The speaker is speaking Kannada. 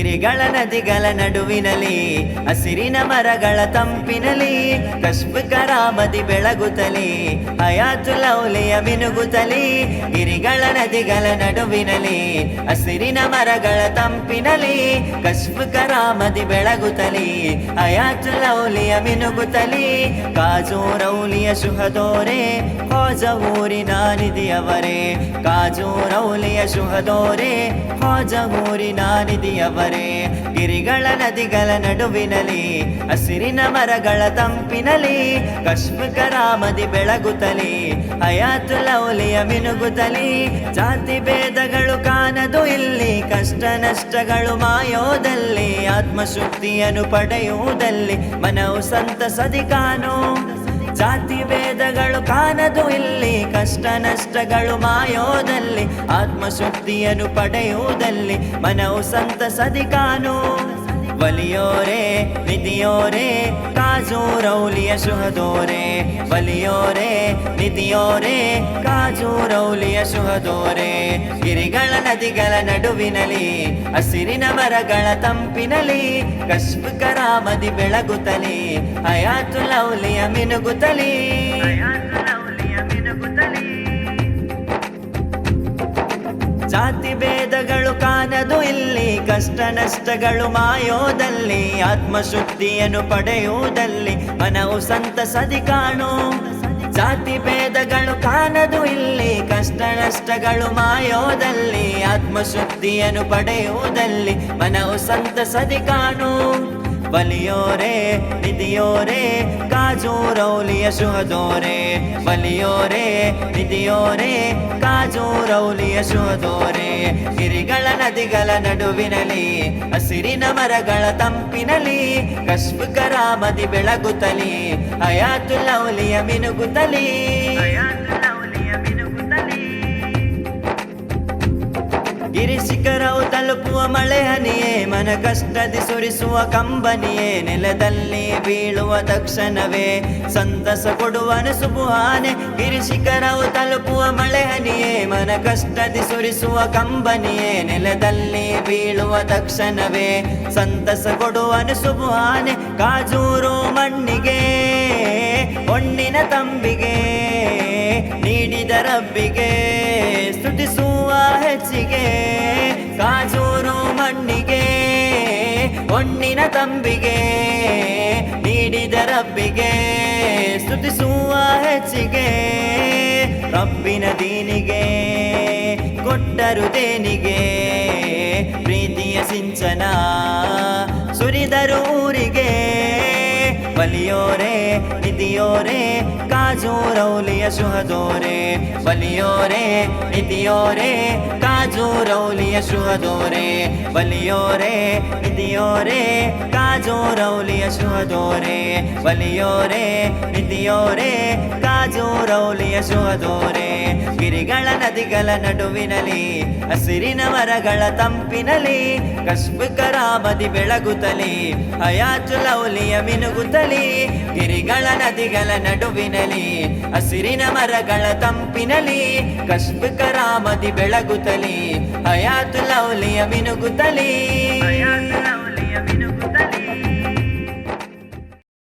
ಗಿರಿಗಳ ನದಿಗಳ ನಡುವಿನಲ್ಲಿ ಹಸಿರಿನ ಮರಗಳ ತಂಪಿನಲ್ಲಿ ಕಶ್ಫ್ ಕರಾಮದಿ ಬೆಳಗುತ್ತಲೇ ಹಯಾತುಲ್ ಔಲಿಯ ಮಿನುಗುತ್ತಲೇ ಗಿರಿಗಳ ನದಿಗಳ ನಡುವಿನಲ್ಲಿ ಹಸಿರಿನ ಮರಗಳ ತಂಪಿನಲ್ಲಿ ಕಶ್ಫ್ ಕರಾಮದಿ ಬೆಳಗುತ್ತಲೇ ಹಯಾತುಲ್ ಔಲಿಯ ಮಿನುಗುತ್ತಲೇ ಕಾಜೂರ್ ಔಲಿಯ ಶುಹದೋರೆ ಹೋಜ ಊರಿನ ನಿಧಿಯವರೇ ಕಾಜೂರ್ ಔಲಿಯ ಶುಹದೋರೆ ಹೋಜ ಊರಿನ ನಿಧಿಯವರೇ ಗಿರಿಗಳ ನದಿಗಳ ನಡುವಿನಲ್ಲಿ ಹಸಿರಿನ ಮರಗಳ ತಂಪಿನಲ್ಲಿ ಕಶ್ಫ್ ಕರಾಮದಿ ಬೆಳಗುತ್ತಲೇ ಹಯಾತುಲ್ ಔಲಿಯ ಮಿನುಗುತ್ತಲೇ ಜಾತಿ ಭೇದಗಳು ಕಾಣದು ಇಲ್ಲಿ ಕಷ್ಟ ನಷ್ಟಗಳು ಮಾಯೋದಲ್ಲಿ ಆತ್ಮಶುದ್ಧಿಯನ್ನು ಪಡೆಯುವುದಲ್ಲಿ ಮನವು ಸಂತಸದಿ ಕಾಣೋ ಜಾತಿ ಭೇದಗಳು ಕಾಣದು ಇಲ್ಲಿ ಕಷ್ಟ ನಷ್ಟಗಳು ಮಾಯೋದಲ್ಲಿ ಆತ್ಮಶುದ್ಧಿಯನ್ನು ಪಡೆಯುವುದಲ್ಲಿ ಮನವು ಸಂತಸದಿ ಕಾಣೋ ವಲಿಯೋರೆ ನಿಧಿಯೋರೆ ಕಾಜೂರ್ ಔಲಿಯ ಶುಹದೋರೆ ವಲಿಯೋರೆ ನಿಧಿಯೋರೆ ಕಾಜೂರ್ ಔಲಿಯ ಶುಹದೋರೆ ಗಿರಿಗಳ ನದಿಗಳ ನಡುವಿನಲ್ಲಿ ಹಸಿರಿನ ಮರಗಳ ತಂಪಿನಲ್ಲಿ ಕಶ್ಫ್ ಕರಾಮದಿ ಬೆಳಗುತ್ತಲೇ ಹಯಾತುಲ್ ಔಲಿಯ ಮಿನುಗುತ್ತಲೇ ಜಾತಿ ಭೇದಗಳು ಕಾಣದು ಇಲ್ಲಿ ಕಷ್ಟ ನಷ್ಟಗಳು ಮಾಯೋದಲ್ಲಿ ಆತ್ಮಶುದ್ಧಿಯನ್ನು ಪಡೆಯುವುದಲ್ಲಿ ಮನವು ಸಂತಸದಿ ಕಾಣೋ ಜಾತಿ ಭೇದಗಳು ಕಾಣದು ಇಲ್ಲಿ ಕಷ್ಟ ನಷ್ಟಗಳು ಮಾಯೋದಲ್ಲಿ ಆತ್ಮಶುದ್ಧಿಯನ್ನು ಪಡೆಯುವುದಲ್ಲಿ ಮನವು ಸಂತಸದಿ ಕಾಣೋ ವಲಿಯೋರೆ ನಿಧಿಯೋರೆ ಕಾಜೂರ್ ಔಲಿಯ ಶುಹದೋರೆ ವಲಿಯೋರೆ ನಿಧಿಯೋರೆ ಕಾಜೂರ್ ಔಲಿಯ ಶುಹದೋರೆ ಗಿರಿಗಳ ನದಿಗಳ ನಡುವಿನಲ್ಲಿ ಹಸಿರಿನ ಮರಗಳ ತಂಪಿನಲ್ಲಿ ಕಶ್ಫ್ ಕರಾಮದಿ ಬೆಳಗುತ್ತಲೇ ಹಯಾತುಲ್ ಔಲಿಯ ಮಿನುಗುತ್ತಲೇ ಗಿರಿ ಶಿಖರವು ತಲುಪುವ ಮಳೆ ಹನಿಯೇ ಮನ ಕಷ್ಟದಿ ಸುರಿಸುವ ಕಂಬನಿಯೇ ನೆಲದಲ್ಲಿ ಬೀಳುವ ತಕ್ಷಣವೇ ಸಂತಸ ಕೊಡುವನು ಸುಬುಹಾನೆ ಗಿರಿ ಶಿಖರವು ತಲುಪುವ ಮಳೆ ಹನಿಯೇ ಮನ ಕಷ್ಟದಿ ಸುರಿಸುವ ಕಂಬನಿಯೇ ನೆಲದಲ್ಲಿ ಬೀಳುವ ತಕ್ಷಣವೇ ಸಂತಸ ಕೊಡುವನು ಸುಬುಹಾನೆ ಕಾಜೂರು ಮಣ್ಣಿಗೆ ಹೊಣ್ಣಿನ ತಂಬಿಗೆ ನೀಡಿದ ರಬ್ಬಿಗೆ ಸ್ತುತಿಸುವ ಹೆಚ್ಚಿಗೆ ಕಾಜೂರು ಮಣ್ಣಿಗೆ ಹೊಣ್ಣಿನ ತಂಬಿಗೆ ನೀಡಿದ ರಬ್ಬಿಗೆ ಸ್ತುತಿಸುವ ಹೆಚ್ಚಿಗೆ ರಬ್ಬಿನ ದೀನಿಗೆ ಕೊಟ್ಟರು ದೇನಿಗೆ ಪ್ರೀತಿಯ ಸಿಂಚನ ಸುರಿದರು ಊರಿಗೆ ವಲಿಯೋರೆ ನಿಧಿಯೋರೆ ಕಾಜೂರ್ ಔಲಿಯ ಶುಹದೋರೆ ವಲಿಯೋರೆ ನಿಧಿಯೋರೆ ಕಾಜೂರ್ ಔಲಿಯ ಶುಹದೋರೆ ವಲಿಯೋರೆ ನಿಧಿಯೋರೆ ಕಾಜೂರ್ ಔಲಿಯ ಶುಹದೋರೆ ವಲಿಯೋರೆ ನಿಧಿಯೋರೆ ಕಾಜೂರ್ ಔಲಿಯ ಶುಹದೋರೆ ಗಿರಿಗಳ ನದಿಗಳ ನಡುವಿನಲ್ಲಿ ಹಸಿರಿನ ಮರಗಳ ತಂಪಿನಲ್ಲಿ ಕಶ್ಫ್ ಕರಾಮದಿ ಬೆಳಗುತ್ತಲೇ ಹಯಾತುಲ್ ಔಲಿಯ ಮಿನುಗುತ್ತಲೇ ಗಿರಿಗಳ ನದಿಗಳ ನಡುವಿನಲ್ಲಿ ಹಸಿರಿನ ಮರಗಳ ತಂಪಿನಲ್ಲಿ ಕಶ್ಫ್ ಕರಾಮದಿ ಬೆಳಗುತ್ತಲೇ ಹಯಾತುಲ್ ಔಲಿಯ ಮಿನುಗುತ್ತಲೇ